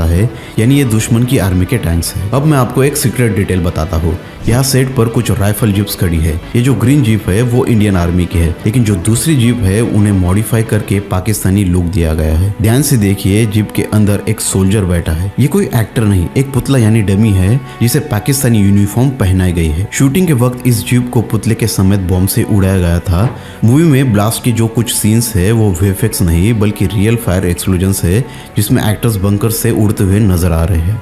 है, यानी ये दुश्मन की आर्मी के टैंक्स है। अब मैं आपको एक सीक्रेट डिटेल बताता हूँ। यहाँ सेट पर कुछ राइफल जीप्स खड़ी है। ये जो ग्रीन जीप है वो इंडियन आर्मी की है, लेकिन जो दूसरी जीप है उन्हें मॉडिफाई करके पाकिस्तानी लुक दिया गया है। ध्यान से देखिए, जीप के अंदर एक सोल्जर बैठा है। ये कोई एक्टर नहीं, एक पुतला यानी डमी है जिसे पाकिस्तानी यूनिफॉर्म पहनाई गई है। शूटिंग के वक्त इस जीप को पुतले के समेत बॉम्ब से उड़ाया गया था। मूवी में ब्लास्ट के जो कुछ सीन्स है वो वीएफएक्स नहीं बल्कि रियल फायर एक्सप्लोजन्स है, जिसमें एक्टर्स बंकर से उड़ते हुए नजर आ रहे हैं।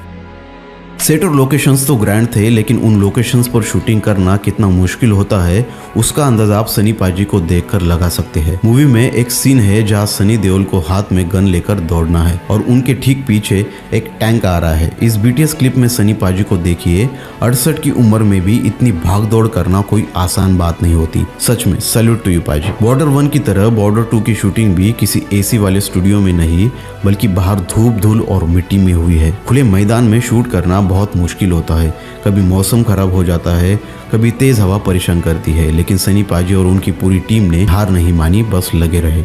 सेट और लोकेशंस तो ग्रैंड थे, लेकिन उन लोकेशंस पर शूटिंग करना कितना मुश्किल होता है उसका अंदाजा आप सनी पाजी को देखकर लगा सकते हैं। मूवी में एक सीन है जहां सनी देओल को हाथ में गन लेकर दौड़ना है और उनके ठीक पीछे एक टैंक आ रहा है। इस बीटीएस क्लिप में सनी पाजी को देखिए। 68 की उम्र में भी इतनी भाग दौड़ करना कोई आसान बात नहीं होती। सच में सैल्यूट टू यू पाजी। बॉर्डर 1 की तरह बॉर्डर 2 की शूटिंग भी किसी एसी वाले स्टूडियो में नहीं बल्कि बाहर धूप धूल और मिट्टी में हुई है। खुले मैदान में शूट करना बहुत मुश्किल होता है। कभी मौसम खराब हो जाता है, कभी तेज हवा परेशान करती है, लेकिन सनी पाजी और उनकी पूरी टीम ने हार नहीं मानी, बस लगे रहे।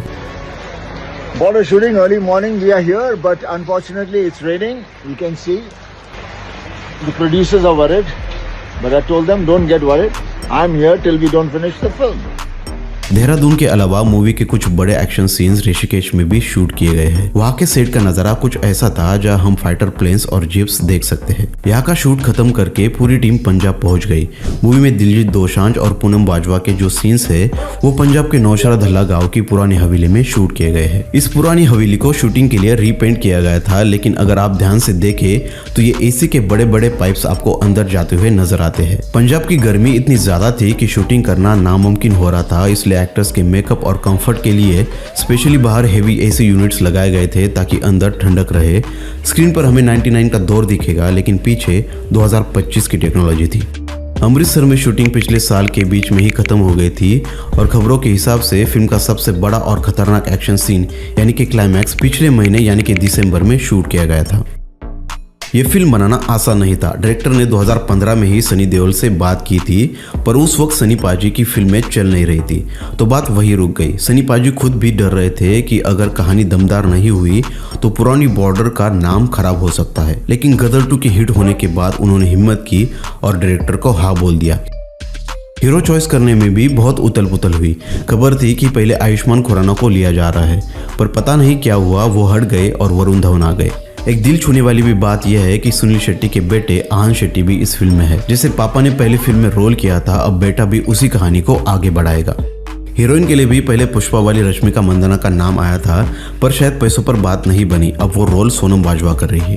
Border shooting early morning. We are here, but unfortunately it's raining. You can see the producers are worried, but I told them don't get worried. I'm here till we don't finish the film. Dehradun के अलावा movie के कुछ बड़े action scenes Rishikesh में भी shoot किए गए हैं। वहाँ के सेट का नजारा कुछ ऐसा था जहाँ हम फाइटर प्लेन्स और जीप्स देख सकते हैं। यहाँ का शूट खत्म करके पूरी टीम पंजाब पहुंच गई। मूवी में दिलजीत दोसांझ और पूनम बाजवा के जो सीन्स है वो पंजाब के नौशहरा धल्ला गाँव की पुरानी हवेली में शूट किए गए हैं। इस पुरानी हवेली को शूटिंग के लिए रीपेंट किया गया था, लेकिन अगर आप ध्यान से देखें तो ये एसी के बड़े बड़े पाइप्स आपको अंदर जाते हुए नजर आते हैं। पंजाब की गर्मी इतनी ज्यादा थी कि शूटिंग करना नामुमकिन हो रहा था, इसलिए एक्टर्स के मेकअप और कंफर्ट के लिए स्पेशली बाहर हेवी एसी यूनिट्स लगाए गए थे ताकि अंदर ठंडक रहे। स्क्रीन पर हमें 99 का दौर दिखेगा, लेकिन पीछे 2025 की टेक्नोलॉजी थी। अमृतसर में शूटिंग पिछले साल के बीच में ही खत्म हो गई थी और खबरों के हिसाब से फिल्म का सबसे बड़ा और खतरनाक एक्शन सीन यानी कि क्लाइमैक्स पिछले महीने यानी कि दिसंबर में शूट किया गया था। ये फिल्म बनाना आसान नहीं था। डायरेक्टर ने 2015 में ही सनी देओल से बात की थी, पर उस वक्त सनी पाजी की फिल्में चल नहीं रही थी, तो बात वही रुक गई। सनी पाजी खुद भी डर रहे थे कि अगर कहानी दमदार नहीं हुई तो पुरानी बॉर्डर का नाम खराब हो सकता है, लेकिन गदर 2 की हिट होने के बाद उन्होंने हिम्मत की और डायरेक्टर को हाँ बोल दिया। हीरो चॉइस करने में भी बहुत उतल पुतल हुई। खबर थी कि पहले आयुष्मान खुराना को लिया जा रहा है, पर पता नहीं क्या हुआ, वो हट गए और वरुण धवन आ गए। एक दिल छूने वाली भी बात यह है कि सुनील शेट्टी के बेटे आहान शेट्टी भी इस फिल्म में है। जैसे पापा ने पहले फिल्म में रोल किया था, अब बेटा भी उसी कहानी को आगे बढ़ाएगा। हीरोइन के लिए भी पहले पुष्पा वाली रश्मिका मंदाना का नाम आया था, पर शायद पैसों पर बात नहीं बनी। अब वो रोल सोनम बाजवा कर रही है।